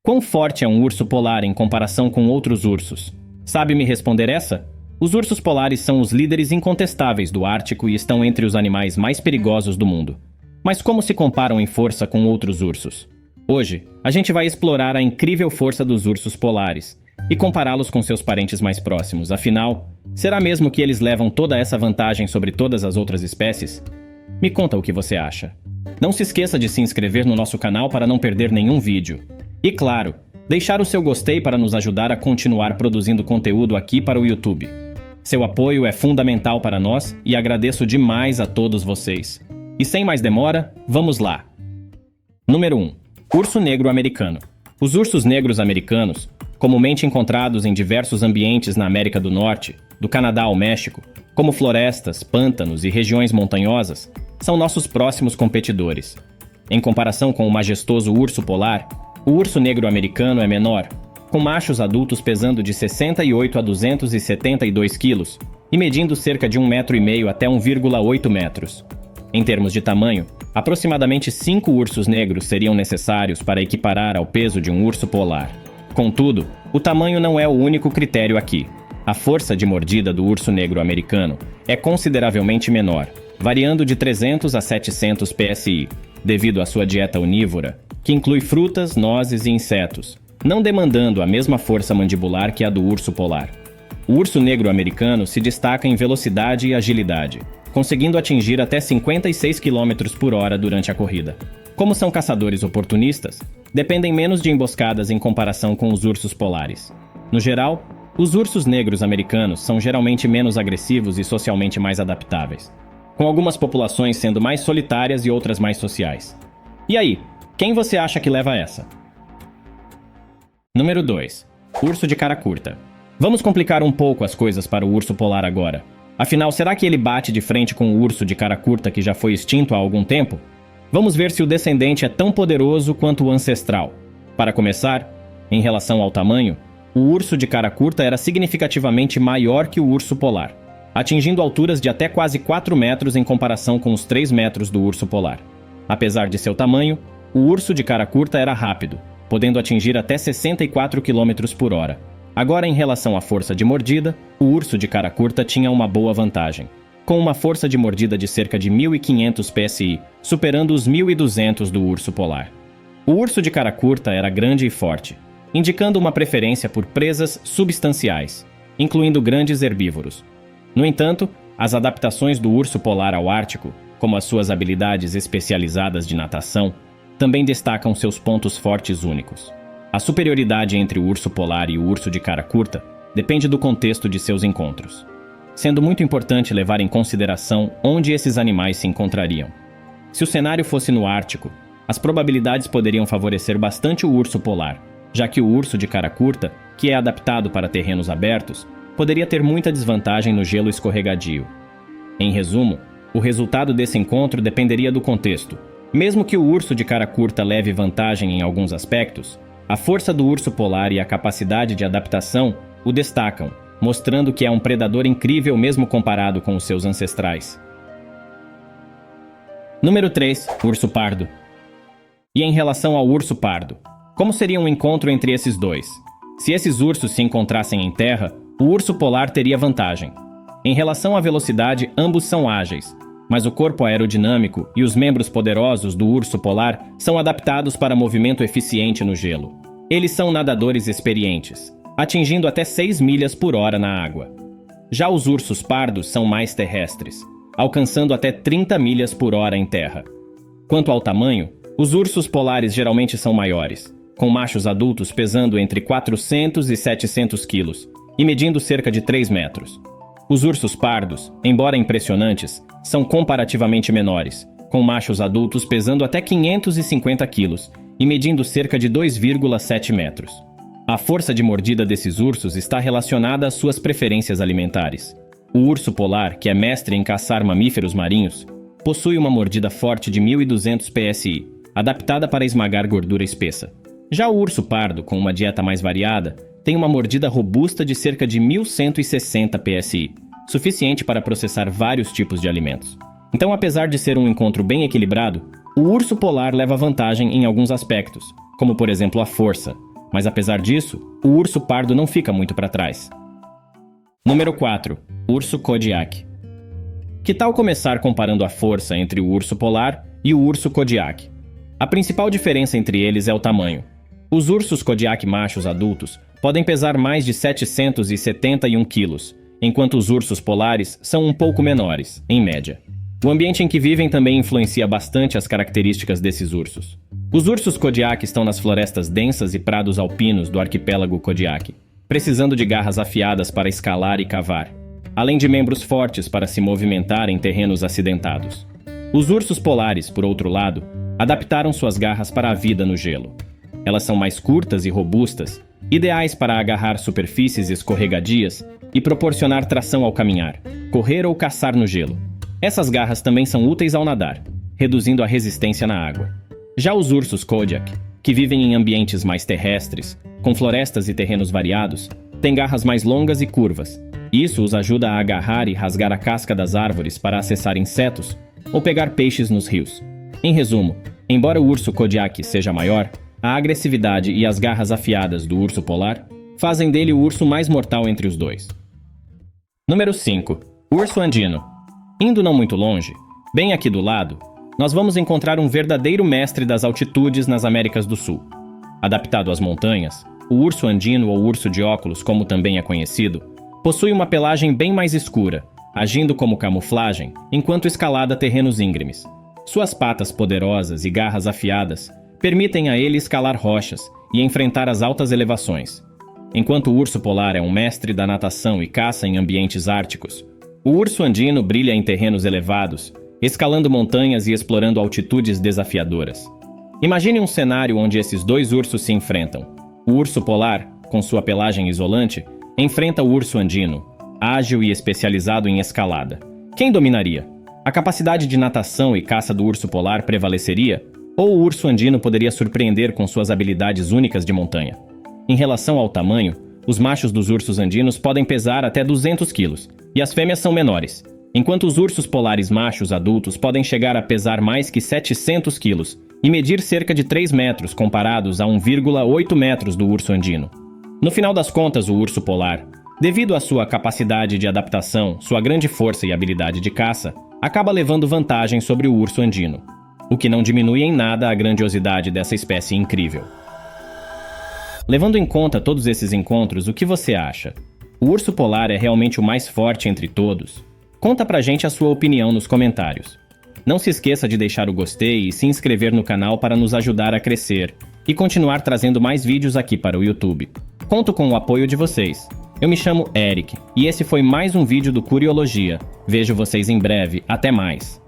Quão forte é um urso polar em comparação com outros ursos? Sabe me responder essa? Os ursos polares são os líderes incontestáveis do Ártico e estão entre os animais mais perigosos do mundo. Mas como se comparam em força com outros ursos? Hoje, a gente vai explorar a incrível força dos ursos polares e compará-los com seus parentes mais próximos. Afinal, será mesmo que eles levam toda essa vantagem sobre todas as outras espécies? Me conta o que você acha. Não se esqueça de se inscrever no nosso canal para não perder nenhum vídeo. E claro, deixar o seu gostei para nos ajudar a continuar produzindo conteúdo aqui para o YouTube. Seu apoio é fundamental para nós e agradeço demais a todos vocês. E sem mais demora, vamos lá! Número 1. Urso negro americano. Os ursos negros americanos, comumente encontrados em diversos ambientes na América do Norte, do Canadá ao México, como florestas, pântanos e regiões montanhosas, são nossos próximos competidores. Em comparação com o majestoso urso polar, o urso negro americano é menor, com machos adultos pesando de 68 a 272 quilos e medindo cerca de 1,5 m até 1,8 metros. Em termos de tamanho, aproximadamente 5 ursos negros seriam necessários para equiparar ao peso de um urso polar. Contudo, o tamanho não é o único critério aqui. A força de mordida do urso negro americano é consideravelmente menor, variando de 300 a 700 psi, devido à sua dieta onívora, que inclui frutas, nozes e insetos, não demandando a mesma força mandibular que a do urso polar. O urso negro americano se destaca em velocidade e agilidade, conseguindo atingir até 56 km por hora durante a corrida. Como são caçadores oportunistas, dependem menos de emboscadas em comparação com os ursos polares. No geral, os ursos negros americanos são geralmente menos agressivos e socialmente mais adaptáveis, com algumas populações sendo mais solitárias e outras mais sociais. E aí, quem você acha que leva essa? Número 2. Urso de cara curta. Vamos complicar um pouco as coisas para o urso polar agora. Afinal, será que ele bate de frente com o urso de cara curta que já foi extinto há algum tempo? Vamos ver se o descendente é tão poderoso quanto o ancestral. Para começar, em relação ao tamanho, o urso de cara curta era significativamente maior que o urso polar, atingindo alturas de até quase 4 metros em comparação com os 3 metros do urso polar. Apesar de seu tamanho, o urso de cara curta era rápido, podendo atingir até 64 km por hora. Agora, em relação à força de mordida, o urso de cara curta tinha uma boa vantagem, com uma força de mordida de cerca de 1.500 psi, superando os 1.200 do urso polar. O urso de cara curta era grande e forte, indicando uma preferência por presas substanciais, incluindo grandes herbívoros. No entanto, as adaptações do urso polar ao Ártico, como as suas habilidades especializadas de natação, também destacam seus pontos fortes únicos. A superioridade entre o urso polar e o urso de cara curta depende do contexto de seus encontros, sendo muito importante levar em consideração onde esses animais se encontrariam. Se o cenário fosse no Ártico, as probabilidades poderiam favorecer bastante o urso polar, já que o urso de cara curta, que é adaptado para terrenos abertos, poderia ter muita desvantagem no gelo escorregadio. Em resumo, o resultado desse encontro dependeria do contexto. Mesmo que o urso de cara curta leve vantagem em alguns aspectos, a força do urso polar e a capacidade de adaptação o destacam, mostrando que é um predador incrível mesmo comparado com os seus ancestrais. Número 3. Urso pardo. E em relação ao urso pardo, como seria um encontro entre esses dois? Se esses ursos se encontrassem em terra, o urso polar teria vantagem. Em relação à velocidade, ambos são ágeis, mas o corpo aerodinâmico e os membros poderosos do urso polar são adaptados para movimento eficiente no gelo. Eles são nadadores experientes, atingindo até 6 milhas por hora na água. Já os ursos pardos são mais terrestres, alcançando até 30 milhas por hora em terra. Quanto ao tamanho, os ursos polares geralmente são maiores, com machos adultos pesando entre 400 e 700 quilos e medindo cerca de 3 metros. Os ursos pardos, embora impressionantes, são comparativamente menores, com machos adultos pesando até 550 quilos e medindo cerca de 2,7 metros. A força de mordida desses ursos está relacionada às suas preferências alimentares. O urso polar, que é mestre em caçar mamíferos marinhos, possui uma mordida forte de 1.200 psi, adaptada para esmagar gordura espessa. Já o urso pardo, com uma dieta mais variada, tem uma mordida robusta de cerca de 1.160 psi, suficiente para processar vários tipos de alimentos. Então, apesar de ser um encontro bem equilibrado, o urso polar leva vantagem em alguns aspectos, como por exemplo a força, Mas apesar disso, o urso pardo não fica muito para trás. Número 4. Urso Kodiak. Que tal começar comparando a força entre o urso polar e o urso Kodiak? A principal diferença entre eles é o tamanho. Os ursos Kodiak machos adultos podem pesar mais de 771 quilos, enquanto os ursos polares são um pouco menores, em média. O ambiente em que vivem também influencia bastante as características desses ursos. Os ursos Kodiak estão nas florestas densas e prados alpinos do arquipélago Kodiak, precisando de garras afiadas para escalar e cavar, além de membros fortes para se movimentar em terrenos acidentados. Os ursos polares, por outro lado, adaptaram suas garras para a vida no gelo. Elas são mais curtas e robustas, ideais para agarrar superfícies escorregadias e proporcionar tração ao caminhar, correr ou caçar no gelo. Essas garras também são úteis ao nadar, reduzindo a resistência na água. Já os ursos Kodiak, que vivem em ambientes mais terrestres, com florestas e terrenos variados, têm garras mais longas e curvas. Isso os ajuda a agarrar e rasgar a casca das árvores para acessar insetos ou pegar peixes nos rios. Em resumo, embora o urso Kodiak seja maior, a agressividade e as garras afiadas do urso polar fazem dele o urso mais mortal entre os dois. Número 5. Urso andino. Indo não muito longe, bem aqui do lado, nós vamos encontrar um verdadeiro mestre das altitudes nas Américas do Sul. Adaptado às montanhas, o urso andino ou urso de óculos, como também é conhecido, possui uma pelagem bem mais escura, agindo como camuflagem enquanto escalada terrenos íngremes. Suas patas poderosas e garras afiadas permitem a ele escalar rochas e enfrentar as altas elevações. Enquanto o urso polar é um mestre da natação e caça em ambientes árticos, o urso andino brilha em terrenos elevados, escalando montanhas e explorando altitudes desafiadoras. Imagine um cenário onde esses dois ursos se enfrentam. O urso polar, com sua pelagem isolante, enfrenta o urso andino, ágil e especializado em escalada. Quem dominaria? A capacidade de natação e caça do urso polar prevaleceria? Ou o urso andino poderia surpreender com suas habilidades únicas de montanha? Em relação ao tamanho, os machos dos ursos andinos podem pesar até 200 quilos, e as fêmeas são menores, enquanto os ursos polares machos adultos podem chegar a pesar mais que 700 quilos e medir cerca de 3 metros comparados a 1,8 metros do urso andino. No final das contas, o urso polar, devido à sua capacidade de adaptação, sua grande força e habilidade de caça, acaba levando vantagem sobre o urso andino, o que não diminui em nada a grandiosidade dessa espécie incrível. Levando em conta todos esses encontros, o que você acha? O urso polar é realmente o mais forte entre todos? Conta pra gente a sua opinião nos comentários. Não se esqueça de deixar o gostei e se inscrever no canal para nos ajudar a crescer e continuar trazendo mais vídeos aqui para o YouTube. Conto com o apoio de vocês. Eu me chamo Eric e esse foi mais um vídeo do Curiologia. Vejo vocês em breve. Até mais!